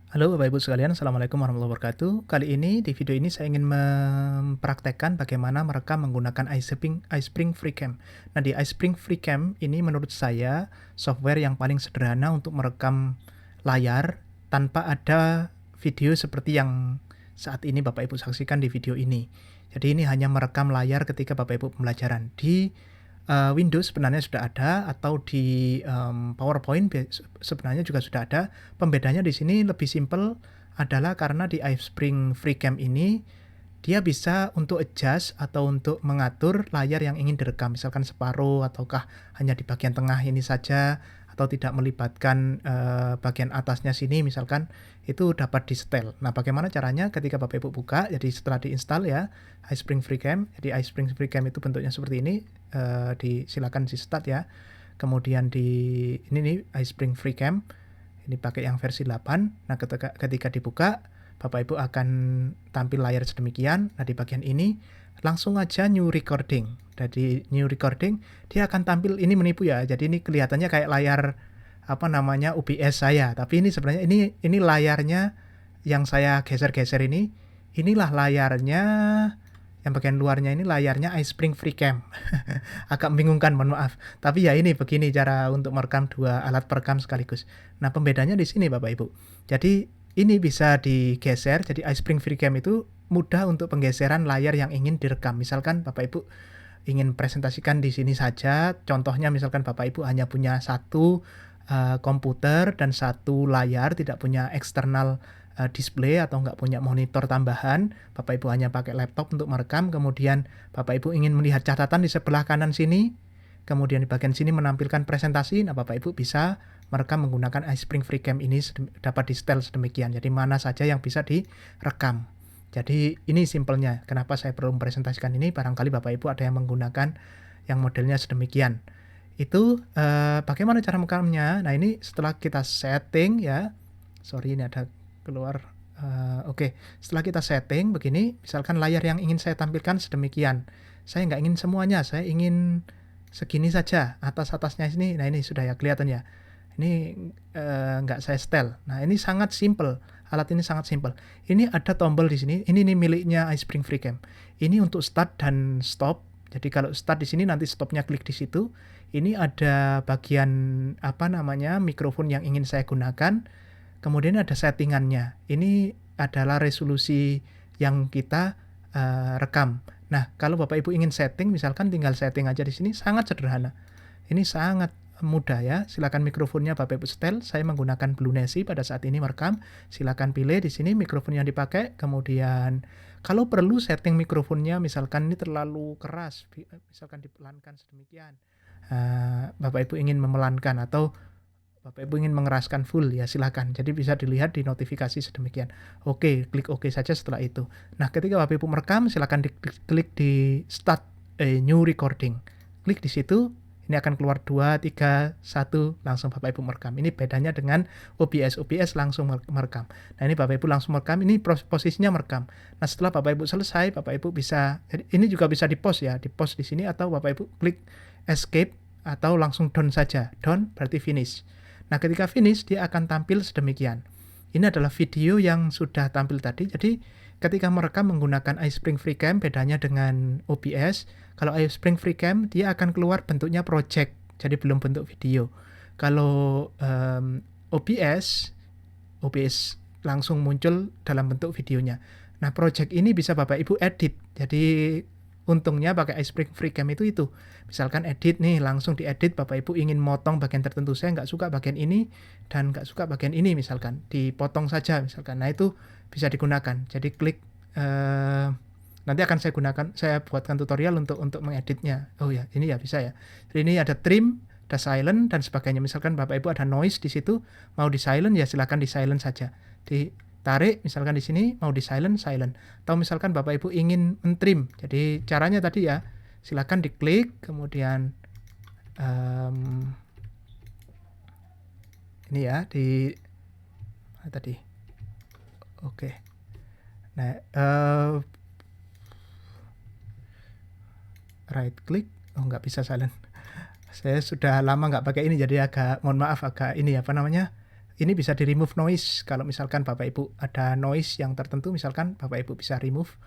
Halo Bapak Ibu sekalian, Assalamualaikum warahmatullahi wabarakatuh. Kali ini di video ini saya ingin mempraktekkan bagaimana merekam menggunakan iSpring FreeCam. Nah, di iSpring FreeCam ini menurut saya software yang paling sederhana untuk merekam layar tanpa ada video seperti yang saat ini Bapak Ibu saksikan di video ini. Jadi ini hanya merekam layar ketika Bapak Ibu pembelajaran. Di Windows sebenarnya sudah ada, atau di PowerPoint sebenarnya juga sudah ada. Pembedanya di sini lebih simpel adalah karena di iSpring FreeCam ini dia bisa untuk adjust atau untuk mengatur layar yang ingin direkam, misalkan separuh ataukah hanya di bagian tengah ini saja, atau tidak melibatkan bagian atasnya sini misalkan, itu dapat di-setel. Nah, bagaimana caranya ketika Bapak Ibu buka, jadi setelah diinstal ya iSpring FreeCam, jadi iSpring FreeCam itu bentuknya seperti ini, silakan di start ya. Kemudian ini nih iSpring FreeCam, ini pakai yang versi 8. Nah, ketika dibuka, Bapak Ibu akan tampil layar sedemikian. Nah, di bagian ini langsung aja new recording. Jadi new recording dia akan tampil, ini menipu ya. Jadi ini kelihatannya kayak layar OBS saya, tapi ini sebenarnya ini layarnya yang saya geser-geser ini. Inilah layarnya, yang bagian luarnya ini layarnya iSpring FreeCam. Agak membingungkan, mohon maaf. Tapi ya ini begini cara untuk merekam dua alat perekam sekaligus. Nah, pembedanya di sini Bapak Ibu. Jadi ini bisa digeser, jadi iSpring FreeCam itu mudah untuk penggeseran layar yang ingin direkam. Misalkan Bapak Ibu ingin presentasikan di sini saja, contohnya misalkan Bapak Ibu hanya punya satu komputer dan satu layar, tidak punya eksternal display atau nggak punya monitor tambahan, Bapak Ibu hanya pakai laptop untuk merekam, kemudian Bapak Ibu ingin melihat catatan di sebelah kanan sini, kemudian di bagian sini menampilkan presentasi. Nah, Bapak Ibu bisa merekam menggunakan iSpring FreeCam ini, dapat di-setel sedemikian, jadi mana saja yang bisa direkam. Jadi ini simpelnya, kenapa saya perlu mempresentasikan ini, barangkali Bapak Ibu ada yang menggunakan yang modelnya sedemikian. Itu bagaimana cara merekamnya. Nah, ini setelah kita setting ya, sorry ini ada keluar. Oke, setelah kita setting begini, misalkan layar yang ingin saya tampilkan sedemikian, saya nggak ingin semuanya, saya ingin segini saja, atas-atasnya sini. Nah, ini sudah ya kelihatan ya, ini nggak saya setel. Nah, ini sangat simple, alat ini sangat simple. Ini ada tombol di sini, ini nih miliknya iSpring FreeCam. Ini untuk start dan stop. Jadi kalau start di sini, nanti stopnya klik di situ. Ini ada bagian mikrofon yang ingin saya gunakan. Kemudian ada settingannya. Ini adalah resolusi yang kita rekam. Nah, kalau Bapak Ibu ingin setting, misalkan tinggal setting aja di sini, sangat sederhana. Ini sangat mudah ya. Silakan mikrofonnya Bapak Ibu setel. Saya menggunakan Blue Nesi pada saat ini merekam. Silakan pilih di sini mikrofon yang dipakai. Kemudian kalau perlu setting mikrofonnya, misalkan ini terlalu keras, misalkan dipelankan sedemikian. Bapak Ibu ingin memelankan atau Bapak Ibu ingin mengeraskan full, ya silakan. Jadi bisa dilihat di notifikasi sedemikian. Oke, klik OK saja setelah itu. Nah, ketika Bapak Ibu merekam, silakan klik di start new recording. Klik di situ, ini akan keluar 2, 3, 1, langsung Bapak Ibu merekam. Ini bedanya dengan OBS. OBS langsung merekam. Nah, ini Bapak Ibu langsung merekam, ini posisinya merekam. Nah, setelah Bapak Ibu selesai, Bapak Ibu bisa, ini juga bisa di-pause ya, di-pause di sini, atau Bapak Ibu klik escape atau langsung done saja. Done berarti finish. Nah, ketika finish, dia akan tampil sedemikian. Ini adalah video yang sudah tampil tadi. Jadi, ketika merekam menggunakan iSpring FreeCam, bedanya dengan OBS, kalau iSpring FreeCam, dia akan keluar bentuknya project, jadi belum bentuk video. Kalau OBS langsung muncul dalam bentuk videonya. Nah, project ini bisa Bapak Ibu edit. Jadi, untungnya pakai iSpring FreeCam itu. Misalkan edit nih, langsung diedit. Bapak Ibu ingin motong bagian tertentu, saya nggak suka bagian ini dan nggak suka bagian ini, misalkan dipotong saja misalkan. Nah, itu bisa digunakan. Jadi klik, nanti akan saya buatkan tutorial untuk mengeditnya. Oh ya, ini ya bisa ya. Jadi ini ada trim, ada silent dan sebagainya. Misalkan Bapak Ibu ada noise di situ, mau di silent ya silakan di silent saja. Tarik misalkan di sini, mau di silent. Atau misalkan Bapak Ibu ingin men-trim. Jadi caranya tadi ya, silakan diklik, kemudian ini ya di mana tadi. Oke. Nah, right click. Oh, nggak bisa silent. Saya sudah lama nggak pakai ini, jadi agak, mohon maaf, agak ini ini bisa di remove noise. Kalau misalkan Bapak Ibu ada noise yang tertentu, misalkan Bapak Ibu bisa remove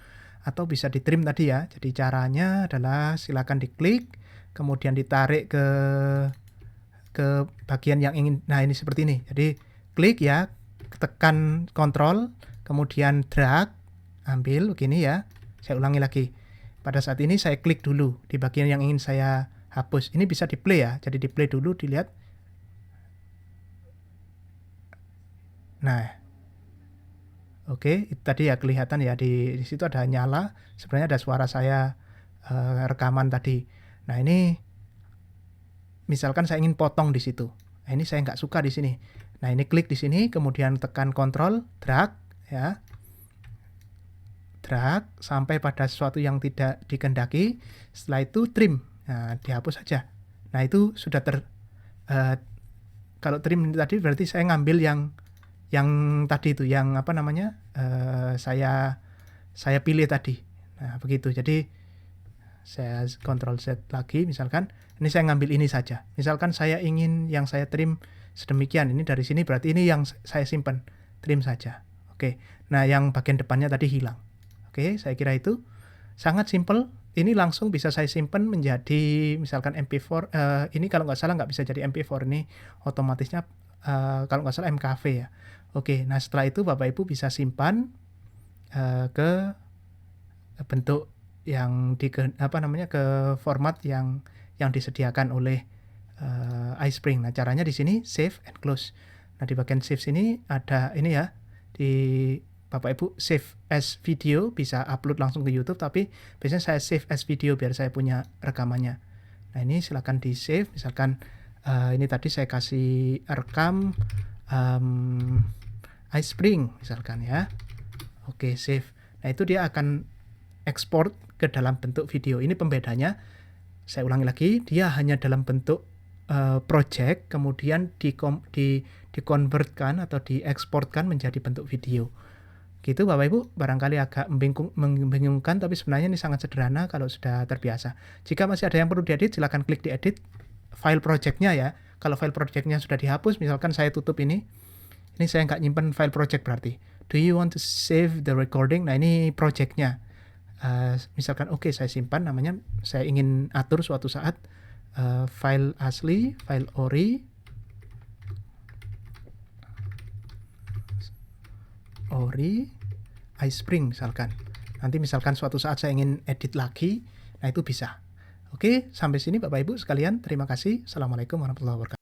atau bisa di trim tadi ya. Jadi caranya adalah silakan diklik, kemudian ditarik ke bagian yang ingin. Nah, ini seperti ini. Jadi klik ya, tekan kontrol, kemudian drag, ambil begini ya. Saya ulangi lagi. Pada saat ini saya klik dulu di bagian yang ingin saya hapus. Ini bisa di play ya. Jadi di play dulu, dilihat. Nah, oke, itu tadi ya kelihatan ya di situ ada nyala. Sebenarnya ada suara saya rekaman tadi. Nah, ini misalkan saya ingin potong di situ. Nah, ini saya nggak suka di sini. Nah, ini klik di sini, kemudian tekan kontrol, drag ya. Drag sampai pada sesuatu yang tidak dikehendaki. Setelah itu trim. Nah, dihapus saja. Nah, itu sudah kalau trim tadi berarti saya ngambil yang tadi itu, yang apa namanya, saya pilih tadi. Nah, begitu. Jadi saya Ctrl Z lagi, misalkan ini saya ngambil ini saja. Misalkan saya ingin yang saya trim sedemikian, ini dari sini berarti ini yang saya simpan, trim saja. Oke. Nah, yang bagian depannya tadi hilang. Oke, saya kira itu sangat simple. Ini langsung bisa saya simpan menjadi misalkan MP4. Ini kalau nggak salah nggak bisa jadi MP4, ini otomatisnya kalau nggak salah MKV ya. Oke, nah setelah itu Bapak Ibu bisa simpan ke bentuk yang ke format yang disediakan oleh iSpring. Nah, caranya di sini save and close. Nah, di bagian save sini ada ini ya, di Bapak Ibu save as video, bisa upload langsung ke YouTube, tapi biasanya saya save as video biar saya punya rekamannya. Nah, ini silakan di save, misalkan ini tadi saya kasih rekam iSpring misalkan ya. Oke, save. Nah, itu dia akan export ke dalam bentuk video. Ini pembedanya, saya ulangi lagi, dia hanya dalam bentuk project, kemudian dikonvertkan atau dieksportkan menjadi bentuk video. Gitu Bapak Ibu, barangkali agak membingungkan, tapi sebenarnya ini sangat sederhana kalau sudah terbiasa. Jika masih ada yang perlu diedit, silakan klik di edit file projectnya ya. Kalau file projectnya sudah dihapus, misalkan saya tutup ini saya nggak nyimpen file project berarti. Do you want to save the recording? Nah, ini projectnya. Misalkan oke, saya simpan, namanya saya ingin atur suatu saat file asli, file ori iSpring misalkan. Nanti misalkan suatu saat saya ingin edit lagi, nah itu bisa. Oke, sampai sini Bapak Ibu sekalian, terima kasih. Assalamualaikum warahmatullahi wabarakatuh.